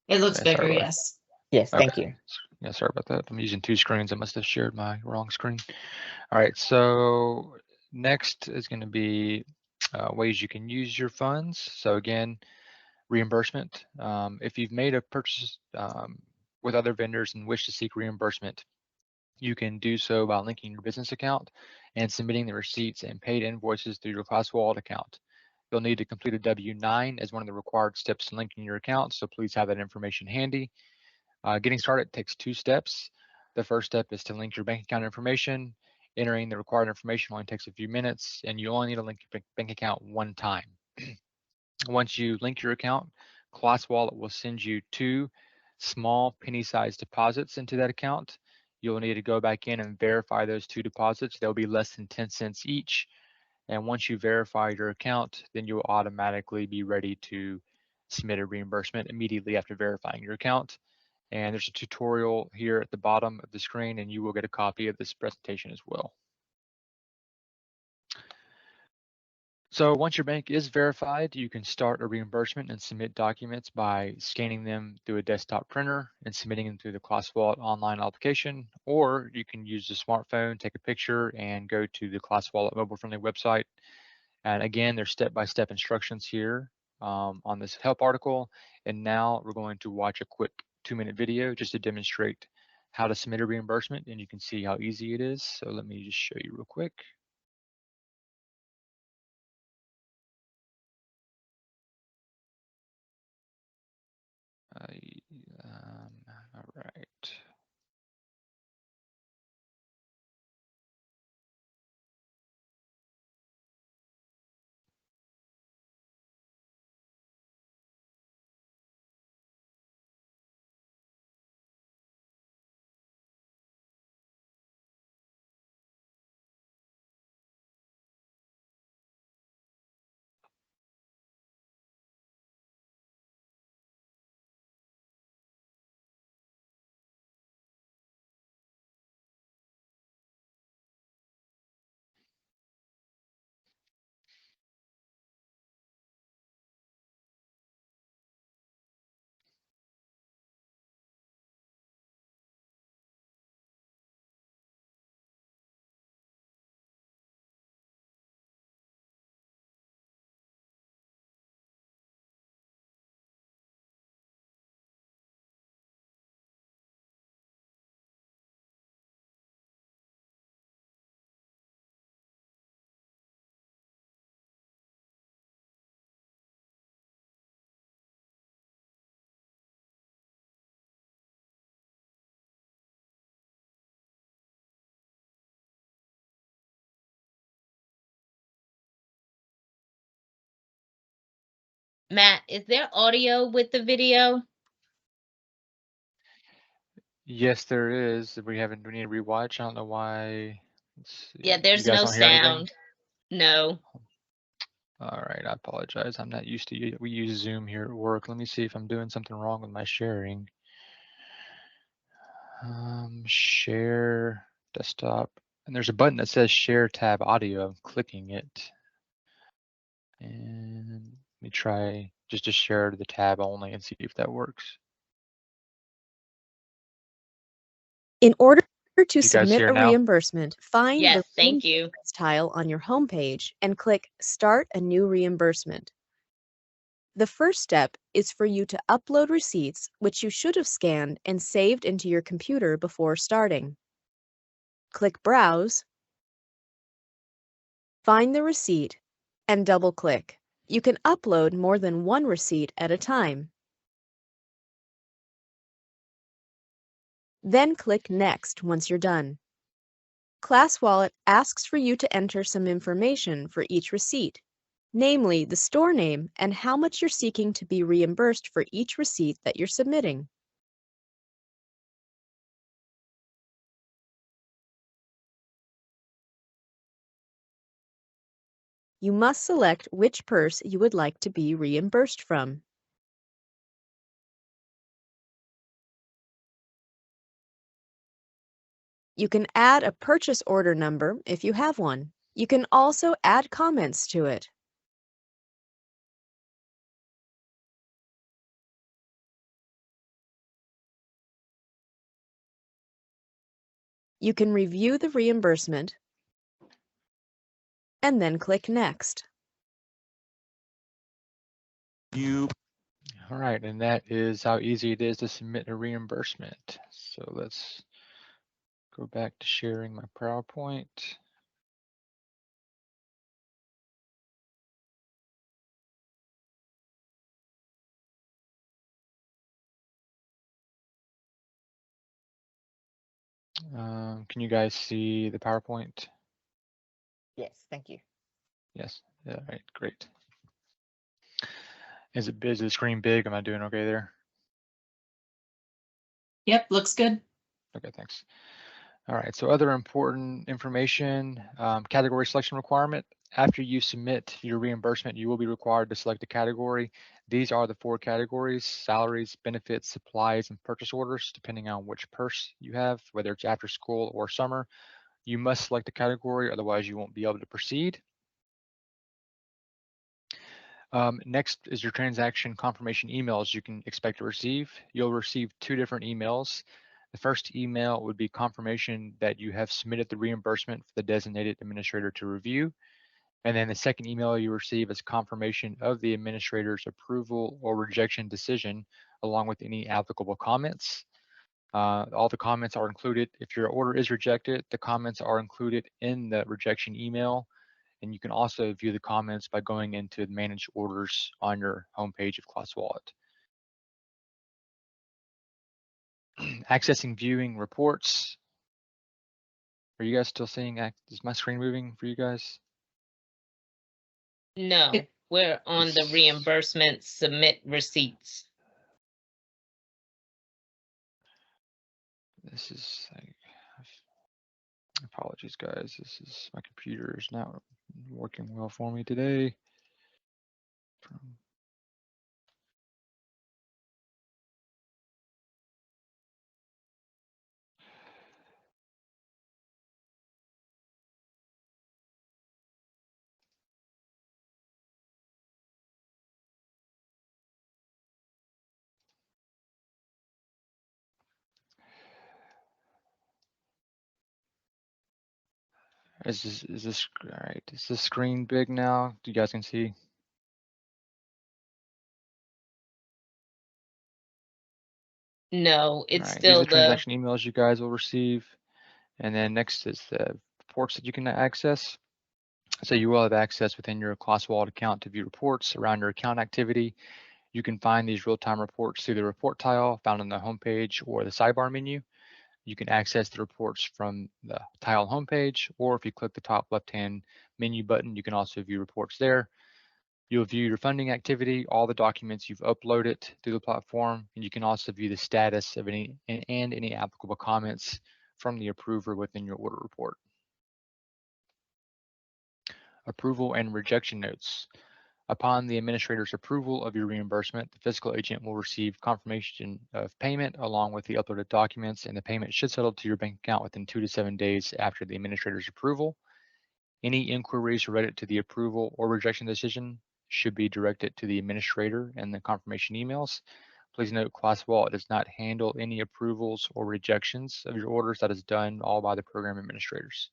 It looks Okay, bigger, sorry. yes. Yes, thank Okay. you. Yeah, sorry about that. I'm using 2 screens. I must have shared my wrong screen. All right, so next is going to be ways you can use your funds. So again, reimbursement. If you've made a purchase with other vendors and wish to seek reimbursement, you can do so by linking your business account and submitting the receipts and paid invoices through your ClassWallet account. You'll need to complete a W-9 as one of the required steps to linking your account, so please have that information handy. Getting started takes 2 steps. The first step is to link your bank account information. Entering the required information only takes a few minutes, and you only need to link your bank account 1 time. Once you link your account, ClassWallet will send you 2 small penny-sized deposits into that account. You'll need to go back in and verify those 2 deposits. They'll be less than 10 cents each. And once you verify your account, then you'll automatically be ready to submit a reimbursement immediately after verifying your account. And there's a tutorial here at the bottom of the screen, and you will get a copy of this presentation as well. So once your bank is verified, you can start a reimbursement and submit documents by scanning them through a desktop printer and submitting them through the ClassWallet online application, or you can use the smartphone, take a picture, and go to the ClassWallet mobile-friendly website. And again, there's step-by-step instructions here on this help article. And now we're going to watch a quick 2-minute video just to demonstrate how to submit a reimbursement, and you can see how easy it is. So let me just show you real quick. All right. Matt, is there audio with the video? Yes, there is. We need to rewatch. I don't know why. Let's see. Yeah, there's You guys no don't hear anything? sound. No. All right, I apologize. I'm not used to we use Zoom here at work. Let me see if I'm doing something wrong with my sharing. Share desktop, and there's a button that says share tab audio. I'm clicking it, and let me try just to share the tab only and see if that works. In order to You guys submit hear a now? reimbursement, find Yes, the thank you. reimbursements tile on your homepage and click Start a new reimbursement. The first step is for you to upload receipts which you should have scanned and saved into your computer before starting. Click Browse, find the receipt, and double-click. You can upload more than one receipt at a time. Then click Next once you're done. ClassWallet asks for you to enter some information for each receipt, namely the store name and how much you're seeking to be reimbursed for each receipt that you're submitting. You must select which purse you would like to be reimbursed from. You can add a purchase order number if you have one. You can also add comments to it. You can review the reimbursement and then click Next. All right, and that is how easy it is to submit a reimbursement. So let's go back to sharing my PowerPoint. Can you guys see the PowerPoint? Yes, thank you. Yes. All right, great. Is the screen big? Am I doing okay there? Yep, looks good. Okay, thanks. All right, so other important information, category selection requirement. After you submit your reimbursement, you will be required to select a category. These are the 4 categories: salaries, benefits, supplies, and purchase orders, depending on which purse you have, whether it's after school or summer. You must select a category, otherwise you won't be able to proceed. Next is your transaction confirmation emails you can expect to receive. You'll receive 2 different emails. The first email would be confirmation that you have submitted the reimbursement for the designated administrator to review. And then the second email you receive is confirmation of the administrator's approval or rejection decision, along with any applicable comments. All the comments are included. If your order is rejected, the comments are included in the rejection email. And you can also view the comments by going into Manage Orders on your homepage of ClassWallet. Accessing viewing reports. Are you guys still seeing, is my screen moving for you guys? No, we're on the reimbursement submit receipts. This is, apologies guys, this is, my computer is not working well for me today. Is this all right? Is the screen big now? You guys can see? No, it's These are still the transaction emails you guys will receive. And then next is the reports that you can access. So you will have access within your ClassWallet account to view reports around your account activity. You can find these real-time reports through the report tile found on the homepage or the sidebar menu. You can access the reports from the tile homepage, or if you click the top left-hand menu button, you can also view reports there. You'll view your funding activity, all the documents you've uploaded through the platform, and you can also view the status of any applicable comments from the approver within your order report. Approval and rejection notes. Upon the administrator's approval of your reimbursement, the fiscal agent will receive confirmation of payment along with the uploaded documents, and the payment should settle to your bank account within 2 to 7 days after the administrator's approval. Any inquiries related to the approval or rejection decision should be directed to the administrator in the confirmation emails. Please note, ClassWallet does not handle any approvals or rejections of your orders. That is done all by the program administrators.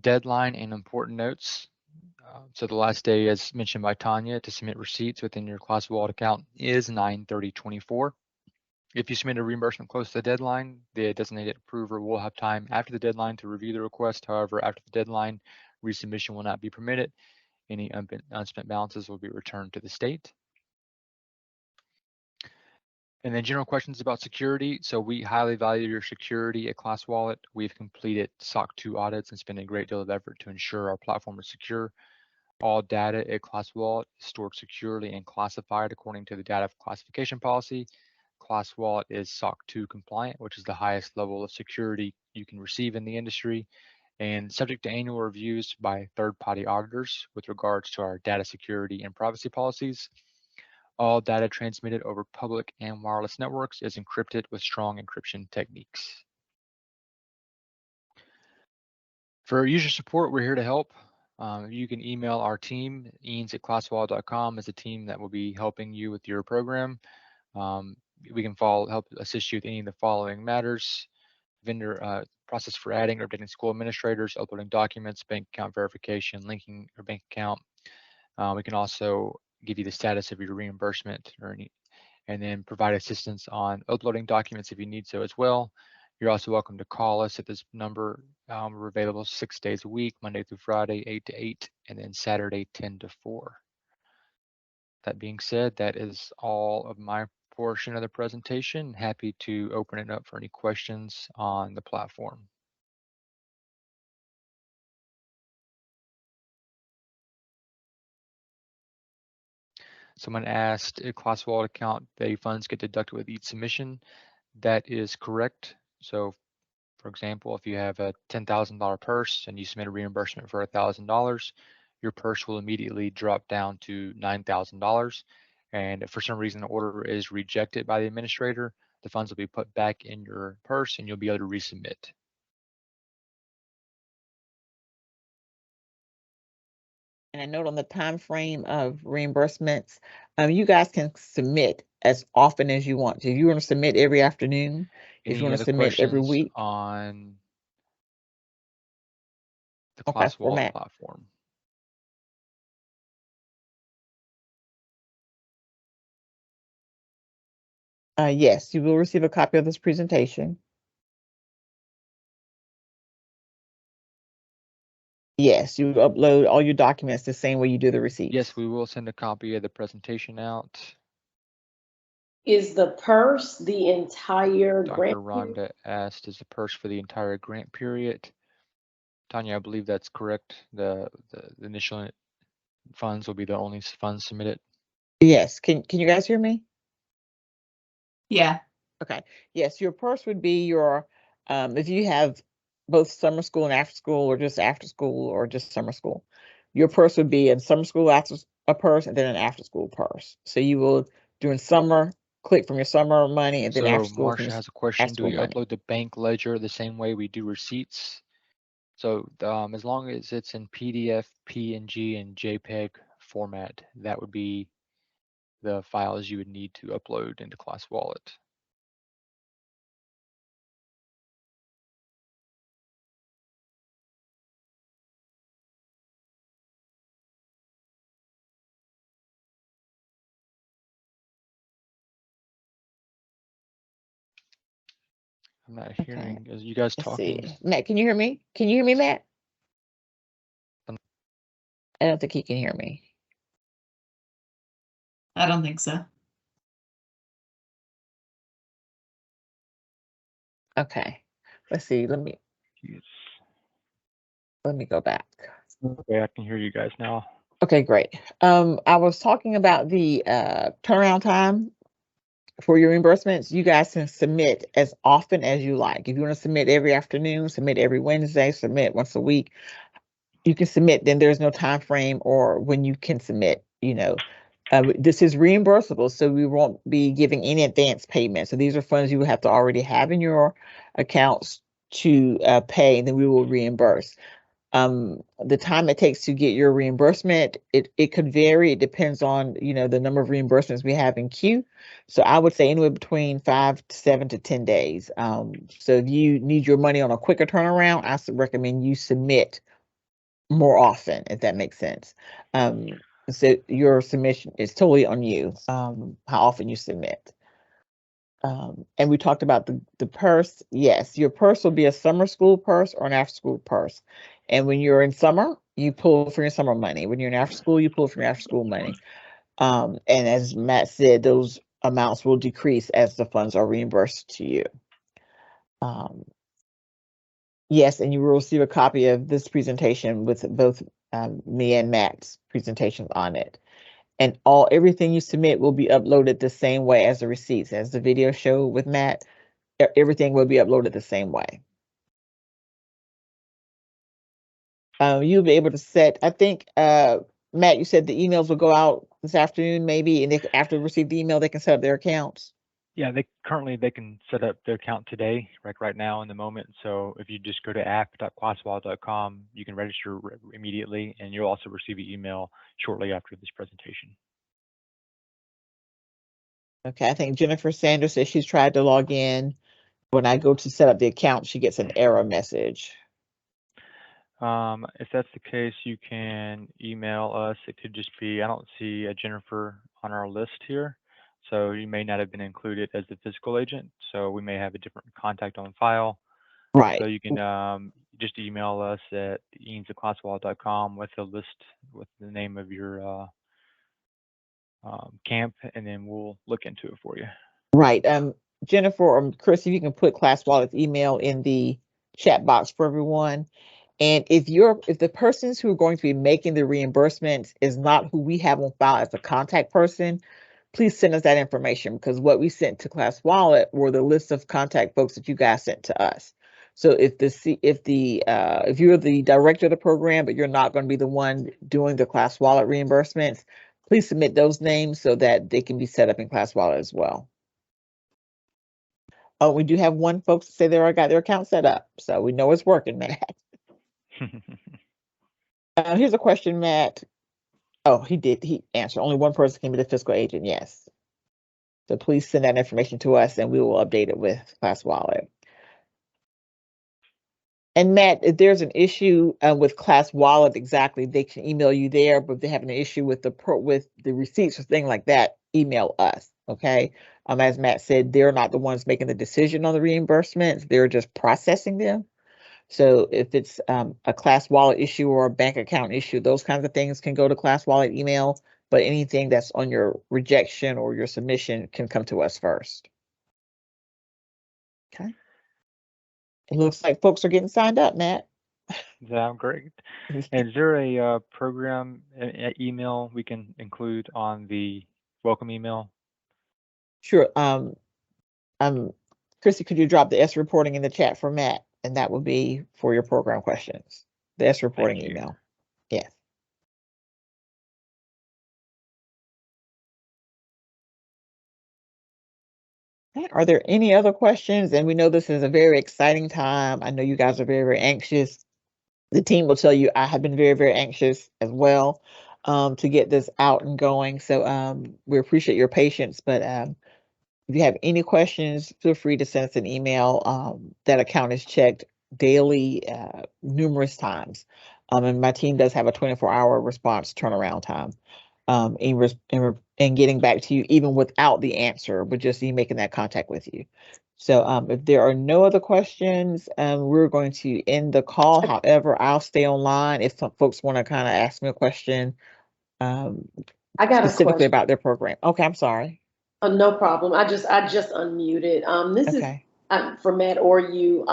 Deadline and important notes. So the last day, as mentioned by Tanya, to submit receipts within your Class Wallet account is 9/30/24. If you submit a reimbursement close to the deadline, the designated approver will have time after the deadline to review the request. However, after the deadline, resubmission will not be permitted. Any unspent balances will be returned to the state. And then general questions about security. So we highly value your security at Class Wallet. We've completed SOC 2 audits and spent a great deal of effort to ensure our platform is secure. All data at Class Wallet is stored securely and classified according to the data classification policy. Class Wallet is SOC 2 compliant, which is the highest level of security you can receive in the industry, and subject to annual reviews by third-party auditors with regards to our data security and privacy policies. All data transmitted over public and wireless networks is encrypted with strong encryption techniques. For user support, we're here to help. You can email our team. Eanes@classwallet.com is a team that will be helping you with your program. We can help assist you with any of the following matters: vendor process for adding or updating school administrators, uploading documents, bank account verification, linking your bank account. We can also give you the status of your reimbursement and then provide assistance on uploading documents if you need so as well. You're also welcome to call us at this number. We're available 6 days a week, Monday through Friday, 8 to 8, and then Saturday, 10 to 4. That being said, that is all of my portion of the presentation. Happy to open it up for any questions on the platform. Someone asked, a Class Wallet account, the funds get deducted with each submission. That is correct. So for example, if you have a $10,000 purse and you submit a reimbursement for $1,000, your purse will immediately drop down to $9,000. And if for some reason the order is rejected by the administrator, the funds will be put back in your purse and you'll be able to resubmit. And a note on the time frame of reimbursements, you guys can submit as often as you want to. If you want to submit every afternoon, if you want to submit every week. On the Class Wallet platform. Yes, you will receive a copy of this presentation. Yes, you upload all your documents the same way you do the receipts. Yes, we will send a copy of the presentation out. Is the purse the entire grant? Dr. Rhonda asked, is the purse for the entire grant period? Tanya, I believe that's correct. The initial funds will be the only funds submitted. Yes. Can you guys hear me? Yeah. Okay. Yes, your purse would be your, if you have both summer school and after school, or just after school or just summer school, your purse would be in summer school after a purse and then an after school purse. So you will, during summer, click from your summer money, and then after school. Marcia has a question. Do we upload the bank ledger the same way we do receipts? So as long as it's in PDF, PNG, and JPEG format, that would be the files you would need to upload into Class Wallet. I'm not hearing. Is you guys talking? See. Matt, can you hear me? Can you hear me, Matt? I don't think he can hear me. I don't think so. Okay. Let's see. Let me go back. Okay, I can hear you guys now. Okay, great. I was talking about the turnaround time for your reimbursements. You guys can submit as often as you like. If you want to submit every afternoon, submit every Wednesday, submit once a week, you can submit. Then there's no time frame or when you can submit, this is reimbursable, so we won't be giving any advance payment. So these are funds you will have to already have in your accounts to pay, and then we will reimburse. The time it takes to get your reimbursement, it could vary. It depends on, the number of reimbursements we have in queue. So I would say anywhere between 5 to 7 to 10 days. So if you need your money on a quicker turnaround, I recommend you submit more often, if that makes sense. So your submission is totally on you, how often you submit. And we talked about the purse. Yes, your purse will be a summer school purse or an after school purse. And when you're in summer, you pull from your summer money. When you're in after school, you pull from your after school money. And as Matt said, those amounts will decrease as the funds are reimbursed to you. Yes, and you will receive a copy of this presentation with both me and Matt's presentations on it. And everything you submit will be uploaded the same way as the receipts. As the video showed with Matt, everything will be uploaded the same way. You'll be able to set, I think, Matt, you said the emails will go out this afternoon, maybe, and after they receive the email, they can set up their accounts. Yeah, they can set up their account today, right now in the moment. So if you just go to app.classwallet.com, you can register immediately, and you'll also receive an email shortly after this presentation. Okay, I think Jennifer Sanders says she's tried to log in. When I go to set up the account, she gets an error message. If that's the case, you can email us. It could just be, I don't see a Jennifer on our list here, so you may not have been included as the physical agent. So we may have a different contact on file. Right. So you can just email us at eanes@classwallet.com with a list with the name of your camp, and then we'll look into it for you. Right. Jennifer or Chris, if you can put ClassWallet's email in the chat box for everyone. And if the persons who are going to be making the reimbursements is not who we have on file as a contact person, please send us that information, because what we sent to ClassWallet were the list of contact folks that you guys sent to us. So if you're the director of the program, but you're not going to be the one doing the ClassWallet reimbursements, please submit those names so that they can be set up in ClassWallet as well. Oh, we do have one folks say they already got their account set up, so we know it's working, Matt. Here's a question, Matt. Oh, he answered. Only one person can be the fiscal agent, yes. So please send that information to us and we will update it with ClassWallet. And Matt, if there's an issue with ClassWallet, exactly, they can email you there, but if they have an issue with the receipts or thing like that, email us, okay? As Matt said, they're not the ones making the decision on the reimbursements, they're just processing them. So if it's a ClassWallet issue or a bank account issue, those kinds of things can go to ClassWallet email, but anything that's on your rejection or your submission can come to us first. Okay. It looks like folks are getting signed up, Matt. Sounds great. And is there a program email we can include on the welcome email? Sure. Chrissy, could you drop the S reporting in the chat for Matt? And that would be for your program questions. The S reporting email. Yes. Okay. Are there any other questions? And we know this is a very exciting time. I know you guys are very, very anxious. The team will tell you I have been very, very anxious as well to get this out and going. So we appreciate your patience, but if you have any questions, feel free to send us an email. That account is checked daily, numerous times. And my team does have a 24-hour response turnaround time in getting back to you, even without the answer, but just making that contact with you. So if there are no other questions, we're going to end the call. However, I'll stay online if some folks want to kind of ask me a question I got specifically a about their program. Okay, I'm sorry. No problem. I just unmuted. This Okay. is for Matt or you.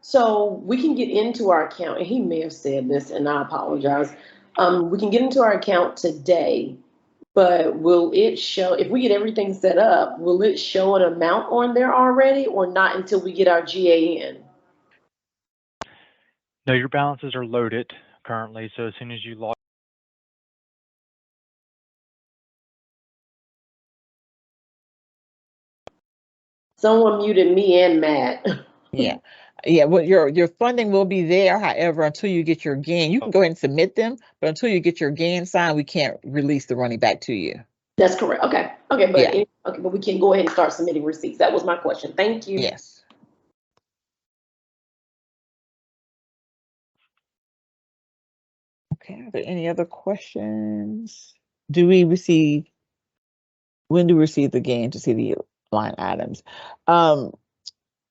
So we can get into our account, and he may have said this, and I apologize. We can get into our account today, but will it show, if we get everything set up, will it show an amount on there already, or not until we get our GAN? No, your balances are loaded currently. So as soon as you log. Someone muted me and Matt. Yeah. Yeah, well, your funding will be there. However, until you get your GAN, you can go ahead and submit them, but until you get your GAN signed, we can't release the money back to you. That's correct. Okay. Okay, but Yeah. Okay, but we can go ahead and start submitting receipts. That was my question. Thank you. Yes. Okay, are there any other questions? When do we receive the GAN to see the line items?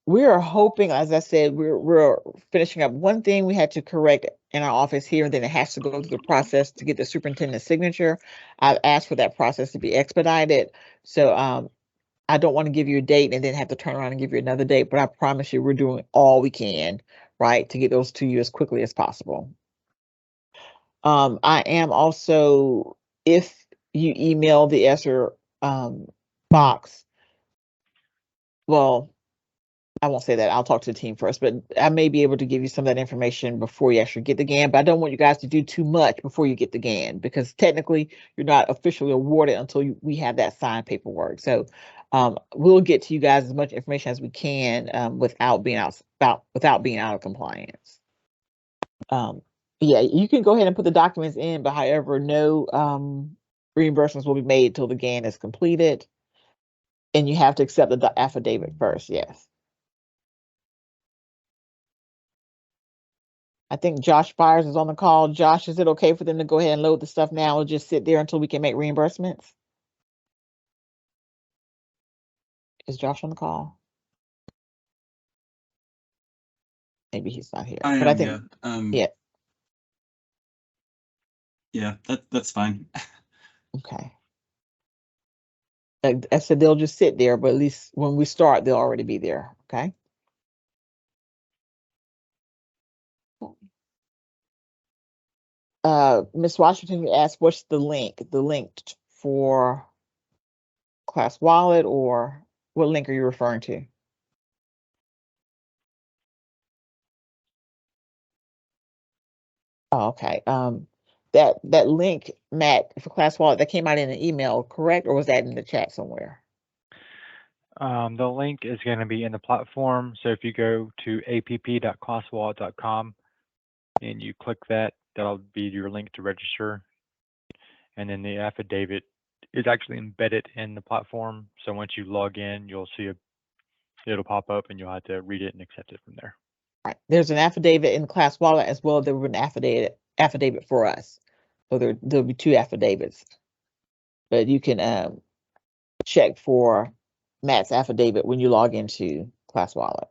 We are hoping, as I said, we're finishing up one thing we had to correct in our office here, and then it has to go through the process to get the superintendent's signature. I've asked for that process to be expedited. So I don't want to give you a date and then have to turn around and give you another date, but I promise you we're doing all we can, right, to get those to you as quickly as possible. I am also, if you email the ESSER box, well, I won't say that. I'll talk to the team first, but I may be able to give you some of that information before you actually get the GAN, but I don't want you guys to do too much before you get the GAN, because technically you're not officially awarded until we have that signed paperwork. So we'll get to you guys as much information as we can without being out of compliance. Yeah, you can go ahead and put the documents in, but however, no reimbursements will be made till the GAN is completed. And you have to accept the affidavit first, yes. I think Josh Byers is on the call. Josh, is it okay for them to go ahead and load the stuff now or just sit there until we can make reimbursements? Is Josh on the call? Maybe he's not here. But I think, yeah. Yeah, that's fine. Okay. Like I said, they'll just sit there, but at least when we start, they'll already be there. Okay. Miss Washington, you asked what's the link? The link for Class Wallet, or what link are you referring to? Oh, okay. That link, Matt, for Class Wallet, that came out in an email, correct? Or was that in the chat somewhere? The link is going to be in the platform. So if you go to app.classwallet.com and you click that, that'll be your link to register. And then the affidavit is actually embedded in the platform. So once you log in, you'll see it'll pop up and you'll have to read it and accept it from there. Right. There's an affidavit in Class Wallet as well. There will be an affidavit for us. So there'll be two affidavits. But you can check for Matt's affidavit when you log into Class Wallet.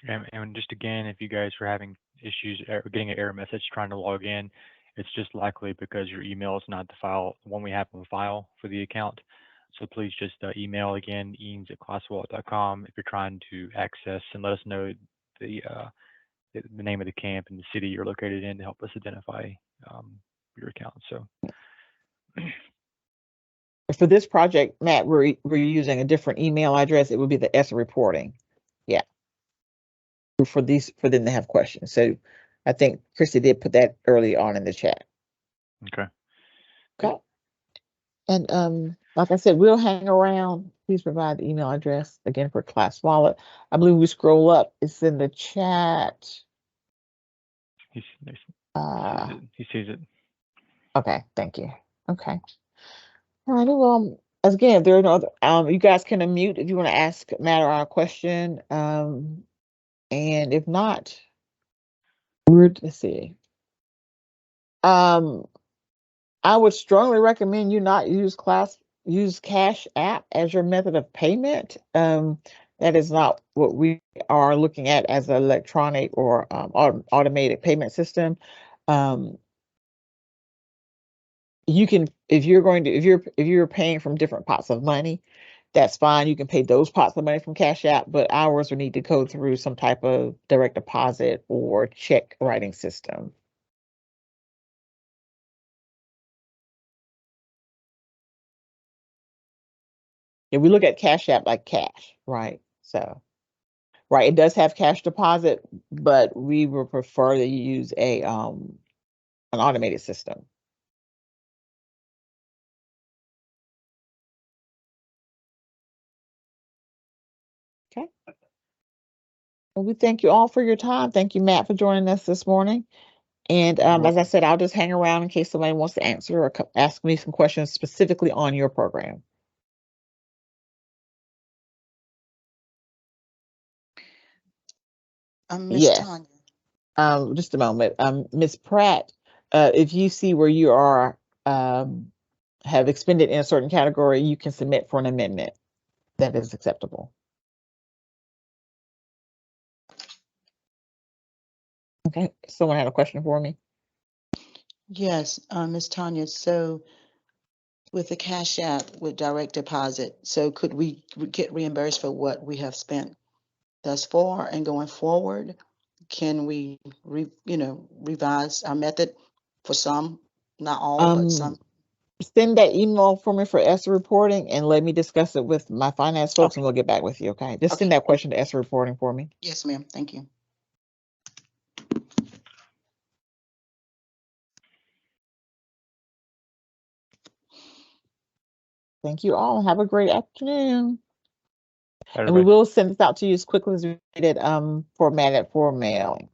And just again, if you guys are having issues or getting an error message trying to log in, it's just likely because your email is not the one we have on the file for the account. So please just email again, eames@classwallet.com if you're trying to access, and let us know the name of the camp and the city you're located in to help us identify your account. So for this project, Matt, we're using a different email address. It would be the ESSER reporting. Yeah. For them to have questions. So I think Christy did put that early on in the chat. Okay. Okay. And like I said, we'll hang around. Please provide the email address again for Class Wallet. I believe we scroll up. It's in the chat. He sees it. Okay, thank you. Okay. All right. Well, again, if there are no other, you guys can unmute if you want to ask Matt or a question. And if not, let's see. I would strongly recommend you not use Cash App as your method of payment. That is not what we are looking at as an electronic or automated payment system. You can, if you're paying from different pots of money, that's fine. You can pay those pots of money from Cash App, but ours will need to go through some type of direct deposit or check writing system. Yeah, we look at Cash App like cash, right? So, right, it does have cash deposit, but we would prefer that you use an automated system. Okay. Well, we thank you all for your time. Thank you, Matt, for joining us this morning. And as I said, I'll just hang around in case somebody wants to answer or ask me some questions specifically on your program. Miss Yes. Tanya. Just a moment. Ms. Pratt, if you see where you are, have expended in a certain category, you can submit for an amendment that is acceptable. Okay, someone had a question for me? Yes, Miss Tanya, so with the Cash App with direct deposit, so could we get reimbursed for what we have spent thus far, and going forward, can we revise our method for some, not all, but some? Send that email for me for ESSA reporting and let me discuss it with my finance folks, and we'll get back with you, okay? Just send that question to ESSA reporting for me. Yes, ma'am. Thank you. Thank you all. Have a great afternoon. Everybody. And we will send this out to you as quickly as we get it formatted for mailing.